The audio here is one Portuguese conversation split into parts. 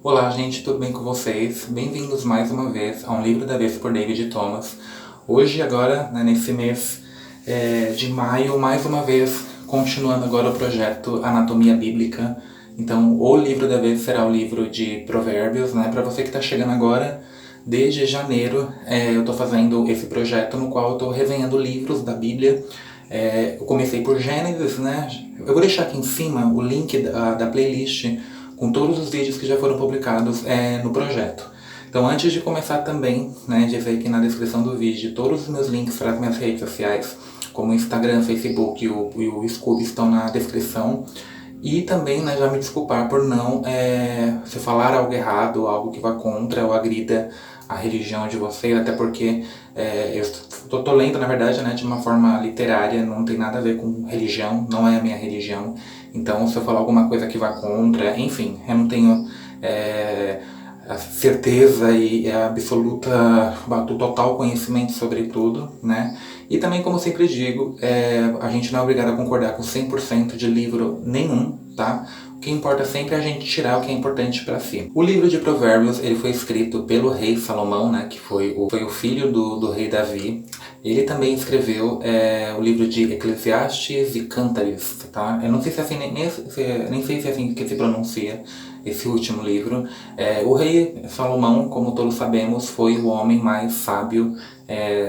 Olá, gente, tudo bem com vocês? Bem-vindos mais uma vez a Um Livro da Vez por David Thomas. Hoje, agora, nesse mês de maio, mais uma vez, continuando agora o projeto Anatomia Bíblica. Então, o livro da vez será o livro de Provérbios, né? Para você que está chegando agora, desde janeiro, eu estou fazendo esse projeto no qual eu estou resenhando livros da Bíblia. Eu comecei por Gênesis, né? Eu vou deixar aqui em cima o link da playlist com todos os vídeos que já foram publicados no projeto. Então, antes de começar também, né, dizer aqui na descrição do vídeo, todos os meus links para as minhas redes sociais, como o Instagram, Facebook e o Scoob estão na descrição. E também, né, já me desculpar por não se falar algo errado, algo que vá contra ou agrida a religião de vocês, até porque eu tô lendo, na verdade, né, de uma forma literária, não tem nada a ver com religião, não é a minha religião. Então, se eu falar alguma coisa que vá contra, enfim, eu não tenho a certeza e a absoluta, o total conhecimento sobre tudo, né? E também, como eu sempre digo, a gente não é obrigado a concordar com 100% de livro nenhum, tá? O que importa sempre é a gente tirar o que é importante para si. O livro de Provérbios, ele foi escrito pelo rei Salomão, né? Que foi o filho do rei Davi. Ele também escreveu o livro de Eclesiastes e Cântares, tá? Eu não sei se é assim, nem sei se é assim que se pronuncia esse último livro. O rei Salomão, como todos sabemos, foi o homem mais sábio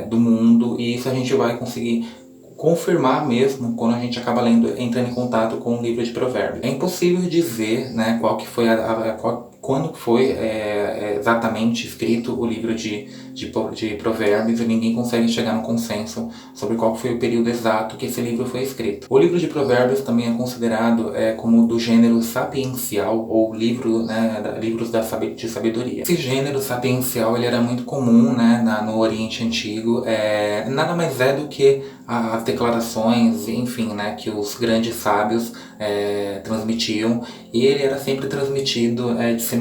do mundo, e isso a gente vai conseguir confirmar mesmo quando a gente acaba entrando em contato com o livro de Provérbios. É impossível dizer, né, qual que foi quando foi exatamente escrito o livro de Provérbios, e ninguém consegue chegar no consenso sobre qual foi o período exato que esse livro foi escrito. O livro de Provérbios também é considerado como do gênero sapiencial, ou livros de sabedoria. Esse gênero sapiencial ele era muito comum, né, no Oriente Antigo. Nada mais é do que as declarações, enfim, né, que os grandes sábios transmitiam, e ele era sempre transmitido, disseminado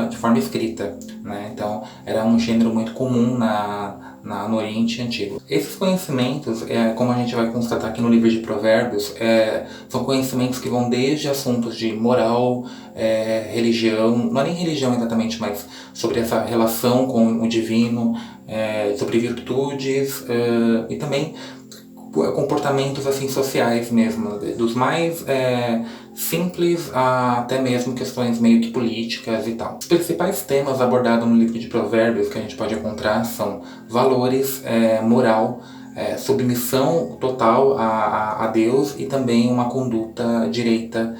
de forma escrita, né? Então era um gênero muito comum no Oriente Antigo. Esses conhecimentos, como a gente vai constatar aqui no livro de Provérbios, são conhecimentos que vão desde assuntos de moral, religião, não é nem religião exatamente, mas sobre essa relação com o divino, sobre virtudes e também comportamentos assim sociais mesmo, dos mais simples a até mesmo questões meio que políticas e tal. Os principais temas abordados no livro de Provérbios que a gente pode encontrar são valores, moral, submissão total a Deus, e também uma conduta direita,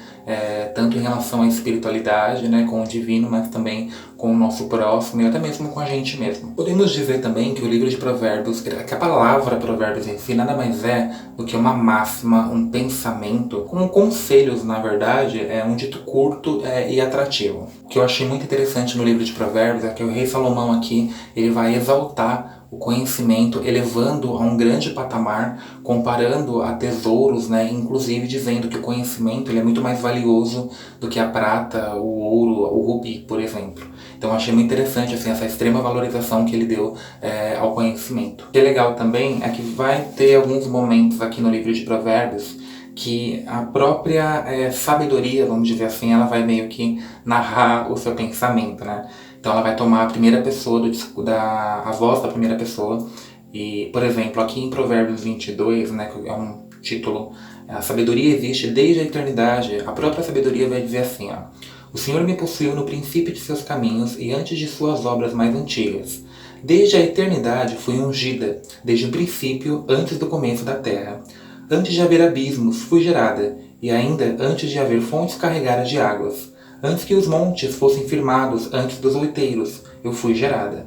tanto em relação à espiritualidade, né, com o divino, mas também com o nosso próximo e até mesmo com a gente mesmo. Podemos dizer também que o livro de Provérbios, que a palavra Provérbios em si nada mais é do que uma máxima, um pensamento, com conselhos, na verdade, um dito curto e atrativo. O que eu achei muito interessante no livro de Provérbios é que o rei Salomão aqui, ele vai exaltar o conhecimento, elevando a um grande patamar, comparando a tesouros, né? Inclusive dizendo que o conhecimento ele é muito mais valioso do que a prata, o ouro, o rubi, por exemplo. Então eu achei muito interessante assim, essa extrema valorização que ele deu ao conhecimento. O que é legal também é que vai ter alguns momentos aqui no livro de Provérbios que a própria sabedoria, vamos dizer assim, ela vai meio que narrar o seu pensamento, né? Então ela vai tomar a primeira pessoa, a voz da primeira pessoa. E, por exemplo, aqui em Provérbios 22, né, que é um título, a sabedoria existe desde a eternidade. A própria sabedoria vai dizer assim, ó: o Senhor me possuiu no princípio de seus caminhos e antes de suas obras mais antigas. Desde a eternidade fui ungida, desde o princípio, antes do começo da terra. Antes de haver abismos, fui gerada, e ainda antes de haver fontes carregadas de águas. Antes que os montes fossem firmados, antes dos outeiros, eu fui gerada.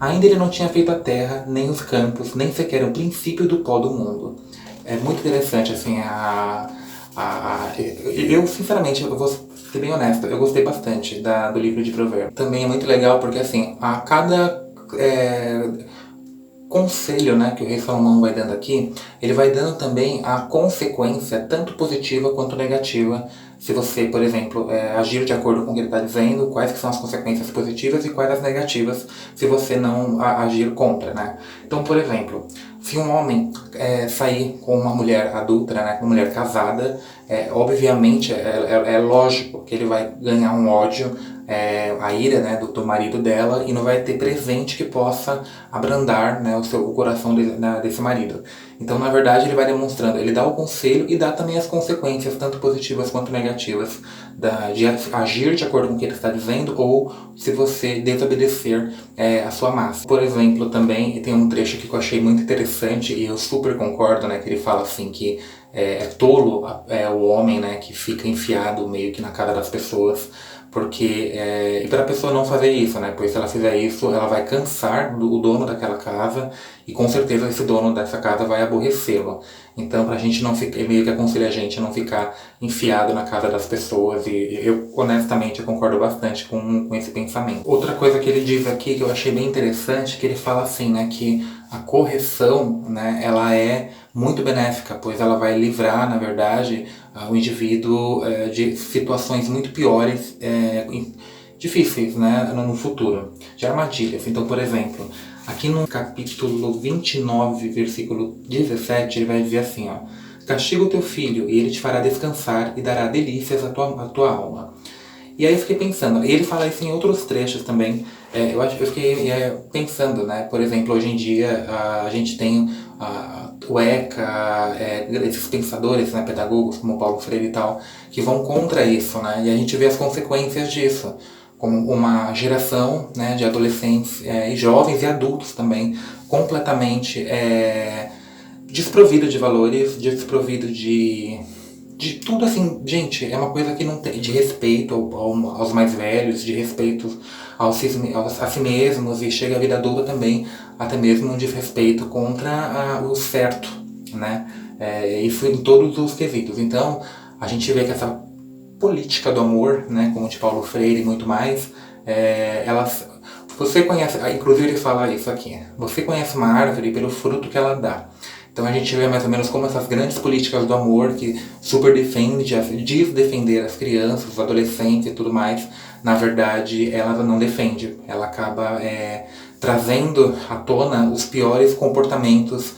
Ainda ele não tinha feito a terra, nem os campos, nem sequer o princípio do pó do mundo. É muito interessante, assim, eu, sinceramente, eu vou ser bem honesto, eu gostei bastante do livro de Provérbios. Também é muito legal porque, assim, a cada conselho, né, que o rei Salomão vai dando aqui, ele vai dando também a consequência, tanto positiva quanto negativa, se você, por exemplo, agir de acordo com o que ele está dizendo, quais que são as consequências positivas e quais as negativas, se você não agir contra, né? Então, por exemplo, se um homem sair com uma mulher adulta, né, com uma mulher casada, obviamente é lógico que ele vai ganhar um ódio a ira, né, do marido dela, e não vai ter presente que possa abrandar, né, o coração desse marido. Então, na verdade, ele vai demonstrando, ele dá o conselho e dá também as consequências, tanto positivas quanto negativas, de agir de acordo com o que ele está dizendo, ou se você desobedecer a sua massa. Por exemplo, também tem um trecho aqui que eu achei muito interessante, e eu super concordo, né, que ele fala assim que é tolo o homem, né, que fica enfiado meio que na cara das pessoas, porque e para a pessoa não fazer isso, né, pois se ela fizer isso, ela vai cansar o dono daquela casa, e com certeza esse dono dessa casa vai aborrecê-lo. Então, pra gente não ficar, meio que aconselha a gente a não ficar enfiado na casa das pessoas, e eu, honestamente, eu concordo bastante com esse pensamento. Outra coisa que ele diz aqui, que eu achei bem interessante, que ele fala assim, né, que a correção, né, ela é muito benéfica, pois ela vai livrar, na verdade, o indivíduo de situações muito piores, difíceis, né, no futuro, de armadilhas. Então, por exemplo, aqui no capítulo 29, versículo 17, ele vai dizer assim, ó: castiga o teu filho, e ele te fará descansar e dará delícias à tua alma. E aí eu fiquei pensando, e ele fala isso em outros trechos também, eu fiquei pensando, né, por exemplo, hoje em dia a gente tem o ECA, esses pensadores, né, pedagogos como Paulo Freire e tal, que vão contra isso, né, e a gente vê as consequências disso, como uma geração, né, de adolescentes e jovens e adultos também, completamente desprovido de valores, desprovido de tudo, assim, gente, é uma coisa que não tem, de respeito aos mais velhos, de respeito a si mesmos, e chega a vida adulta também, até mesmo um desrespeito contra o certo, né, isso em todos os quesitos. Então, a gente vê que essa política do amor, né, como de Paulo Freire e muito mais, você conhece, inclusive ele fala isso aqui, você conhece uma árvore pelo fruto que ela dá. Então a gente vê mais ou menos como essas grandes políticas do amor, que super diz defender as crianças, os adolescentes e tudo mais, na verdade ela não defende, ela acaba trazendo à tona os piores comportamentos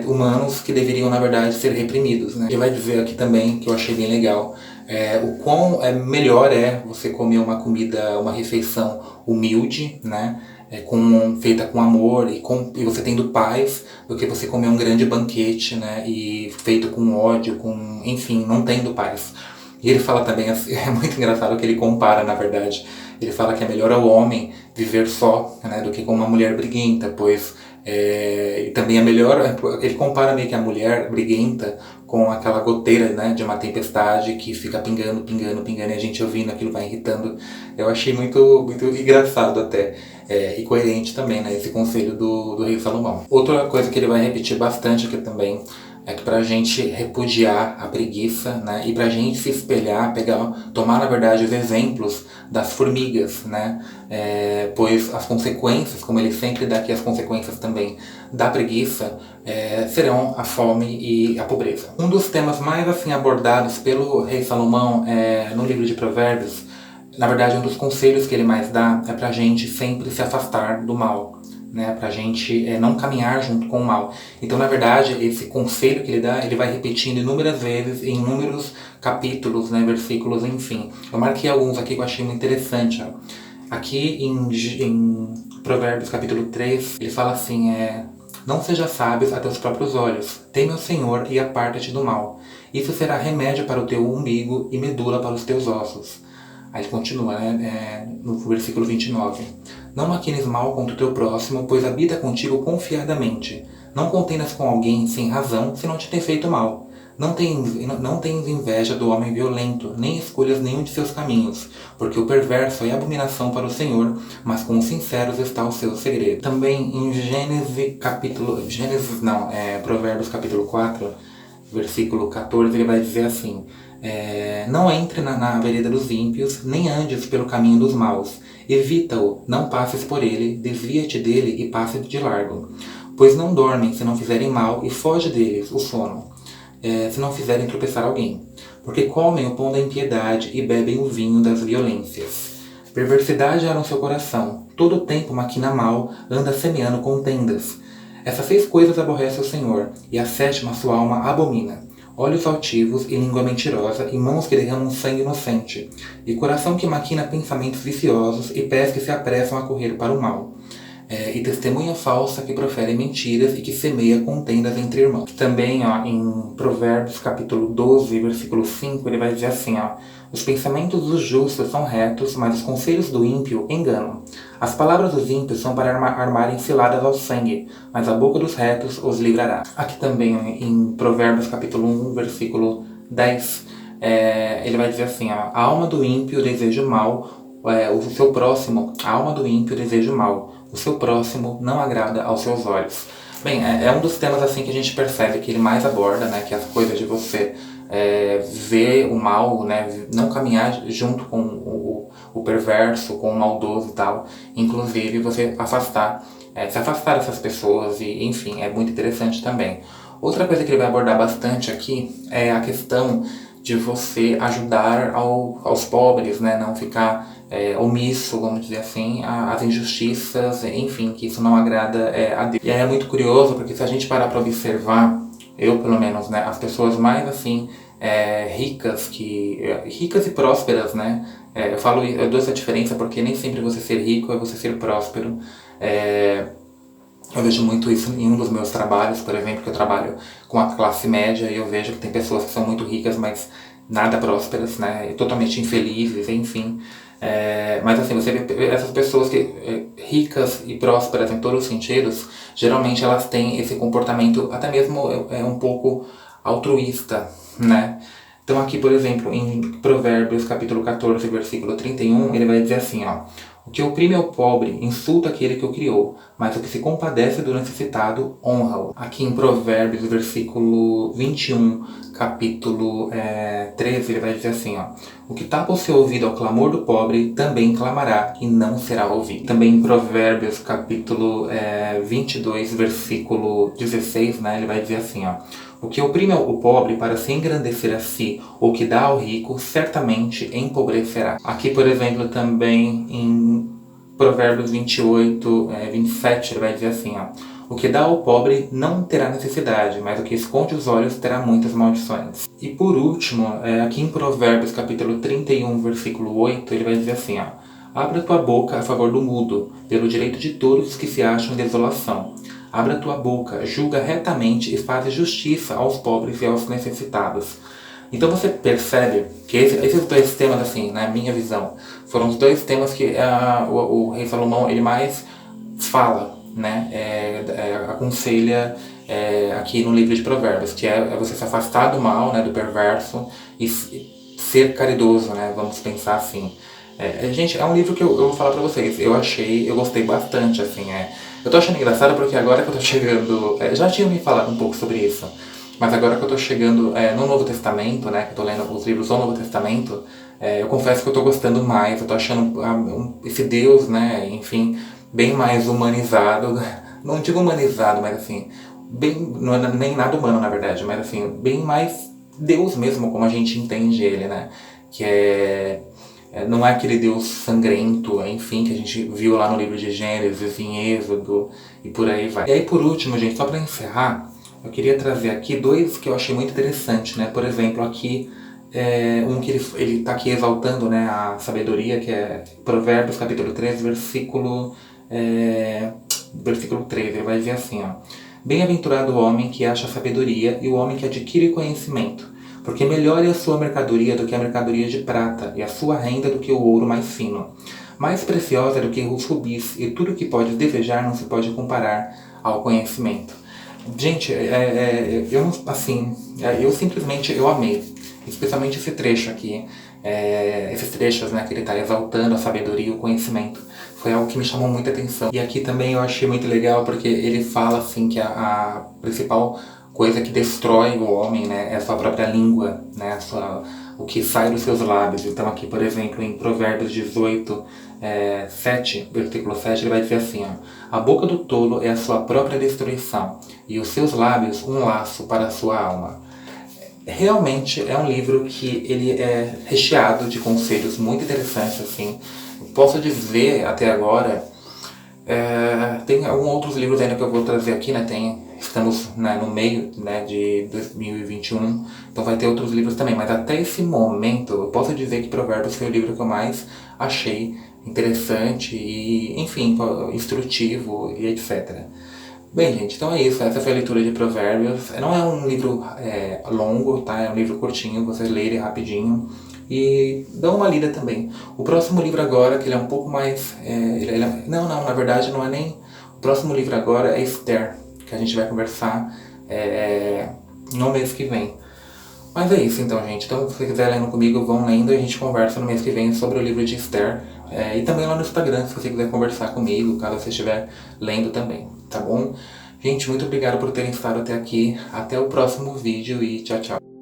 humanos que deveriam, na verdade, ser reprimidos, né? Ele vai dizer aqui também, que eu achei bem legal, o quão melhor é você comer uma comida, uma refeição humilde, né? Feita com amor e você tendo paz, do que você comer um grande banquete, né? E feito com ódio, enfim, não tendo paz. E ele fala também, é muito engraçado que ele compara, na verdade, ele fala que é melhor ao homem viver só, né, do que com uma mulher briguenta, pois e também é melhor, ele compara meio que a mulher briguenta com aquela goteira, né, de uma tempestade que fica pingando, pingando, pingando, e a gente ouvindo aquilo vai irritando. Eu achei muito, muito engraçado até, e coerente também, né, esse conselho do rei Salomão. Outra coisa que ele vai repetir bastante aqui também é que pra gente repudiar a preguiça, né, e pra gente se espelhar, tomar, na verdade, os exemplos das formigas, né, pois as consequências, como ele sempre dá aqui as consequências também da preguiça, serão a fome e a pobreza. Um dos temas mais assim abordados pelo rei Salomão no livro de Provérbios, na verdade um dos conselhos que ele mais dá é pra gente sempre se afastar do mal, né, pra gente não caminhar junto com o mal. Então, na verdade, esse conselho que ele dá, ele vai repetindo inúmeras vezes, em inúmeros capítulos, né, versículos, enfim. Eu marquei alguns aqui que eu achei muito interessante. Ó. Aqui em Provérbios capítulo 3, ele fala assim, não seja sábio a teus próprios olhos, teme o Senhor e aparta-te do mal. Isso será remédio para o teu umbigo e medula para os teus ossos. Aí ele continua, né, no versículo 29. Não maquines mal contra o teu próximo, pois habita contigo confiadamente. Não contendas com alguém sem razão, se não te tem feito mal. Não tens inveja do homem violento, nem escolhas nenhum de seus caminhos, porque o perverso é abominação para o Senhor, mas com os sinceros está o seu segredo. Também em Provérbios capítulo 4, versículo 14, ele vai dizer assim, não entre na vereda dos ímpios, nem andes pelo caminho dos maus. Evita-o, não passes por ele, desvia-te dele e passe de largo. Pois não dormem se não fizerem mal, e foge deles o sono, se não fizerem tropeçar alguém. Porque comem o pão da impiedade e bebem o vinho das violências. Perversidade era no seu coração, todo o tempo maquina mal, anda semeando contendas. Essas 6 coisas aborrece o Senhor, e a 7ª sua alma abomina. olhos altivos e língua mentirosa, e mãos que derramam sangue inocente, e coração que maquina pensamentos viciosos, e pés que se apressam a correr para o mal. E testemunha falsa que profere mentiras e que semeia contendas entre irmãos. Também, em Provérbios capítulo 12, versículo 5, ele vai dizer assim, os pensamentos dos justos são retos, mas os conselhos do ímpio enganam. As palavras dos ímpios são para armarem ciladas ao sangue, mas a boca dos retos os livrará. Aqui também, em Provérbios capítulo 1, versículo 10, ele vai dizer assim, a alma do ímpio deseja o mal, o seu próximo, a alma do ímpio deseja o mal, o seu próximo não agrada aos seus olhos. Bem, é um dos temas assim que a gente percebe que ele mais aborda, né, que é as coisas de você ver o mal, né, não caminhar junto com o perverso, com o maldoso e tal, inclusive você se afastar dessas pessoas e, enfim, é muito interessante também. Outra coisa que ele vai abordar bastante aqui é a questão de você ajudar aos pobres, né, não ficar omisso, vamos dizer assim, às injustiças, enfim, que isso não agrada a Deus. E aí é muito curioso, porque se a gente parar para observar, eu pelo menos, né, as pessoas mais assim, ricas e prósperas, né, eu dou essa diferença porque nem sempre você ser rico é você ser próspero. Eu vejo muito isso em um dos meus trabalhos, por exemplo, que eu trabalho com a classe média e eu vejo que tem pessoas que são muito ricas, mas nada prósperas, né, totalmente infelizes, enfim. Mas assim, você vê essas pessoas ricas e prósperas em todos os sentidos, geralmente elas têm esse comportamento até mesmo um pouco altruísta, né? Então aqui, por exemplo, em Provérbios capítulo 14, versículo 31, ele vai dizer assim, o que oprime ao pobre insulta aquele que o criou, mas o que se compadece do necessitado honra-o. Aqui em Provérbios, versículo 21, capítulo 13, ele vai dizer assim, o que tapa o seu ouvido ao clamor do pobre também clamará e não será ouvido. Também em Provérbios, capítulo 22, versículo 16, né, ele vai dizer assim, o que oprime o pobre para se engrandecer a si, ou que dá ao rico, certamente empobrecerá. Aqui, por exemplo, também em Provérbios 28, 27, ele vai dizer assim, o que dá ao pobre não terá necessidade, mas o que esconde os olhos terá muitas maldições. E por último, aqui em Provérbios capítulo 31, versículo 8, ele vai dizer assim, abra tua boca a favor do mudo, pelo direito de todos os que se acham em desolação. Abra tua boca, julga retamente e faz justiça aos pobres e aos necessitados. Então você percebe que esses dois temas, assim, na minha visão, foram os dois temas que o rei Salomão ele mais fala, né, aconselha aqui no livro de Provérbios, que é você se afastar do mal, né, do perverso e ser caridoso, né, vamos pensar assim. Gente, é um livro que eu vou falar pra vocês, eu gostei bastante, assim, eu tô achando engraçado porque agora que eu tô chegando, já tinha me falado um pouco sobre isso, mas agora que eu tô chegando no Novo Testamento, né, que eu tô lendo os livros do Novo Testamento, eu confesso que eu tô gostando mais, eu tô achando esse Deus, né, enfim, bem mais humanizado, não digo humanizado, mas assim, não é nem nada humano na verdade, mas assim, bem mais Deus mesmo, como a gente entende ele, né, que não é aquele Deus sangrento, enfim, que a gente viu lá no livro de Gênesis, em Êxodo e por aí vai. E aí por último, gente, só para encerrar, eu queria trazer aqui dois que eu achei muito interessantes, né? Por exemplo, aqui, um que ele tá aqui exaltando, né, a sabedoria, que é Provérbios capítulo 13, versículo 13, ele vai dizer assim, bem-aventurado o homem que acha sabedoria e o homem que adquire conhecimento, porque melhor é a sua mercadoria do que a mercadoria de prata, e a sua renda do que o ouro mais fino. Mais preciosa do que os rubis, e tudo que pode desejar não se pode comparar ao conhecimento. Gente, eu simplesmente amei, especialmente esse trecho aqui, esses trechos, né, que ele está exaltando a sabedoria e o conhecimento. Foi algo que me chamou muita atenção. E aqui também eu achei muito legal porque ele fala assim que a principal coisa que destrói o homem, né, é a sua própria língua, né, o que sai dos seus lábios. Então aqui, por exemplo, em Provérbios 18, 7, versículo 7, ele vai dizer assim, a boca do tolo é a sua própria destruição, e os seus lábios um laço para a sua alma. Realmente é um livro que ele é recheado de conselhos muito interessantes, assim. Eu posso dizer até agora, tem alguns outros livros ainda que eu vou trazer aqui, né, tem estamos, né, no meio, né, de 2021, então vai ter outros livros também, mas até esse momento eu posso dizer que Provérbios foi o livro que eu mais achei interessante e, enfim, instrutivo e etc. Bem, gente, então é isso. Essa foi a leitura de Provérbios. Não é um livro longo, tá? É um livro curtinho, vocês lerem rapidinho e dão uma lida também. O próximo livro agora, que ele é um pouco mais... não, na verdade não é nem... O próximo livro agora é Esther, que a gente vai conversar no mês que vem. Mas é isso então, gente. Então, se você quiser lendo comigo, vão lendo e a gente conversa no mês que vem sobre o livro de Esther. E também lá no Instagram, se você quiser conversar comigo, caso você estiver lendo também, tá bom? Gente, muito obrigado por terem estado até aqui. Até o próximo vídeo e tchau, tchau.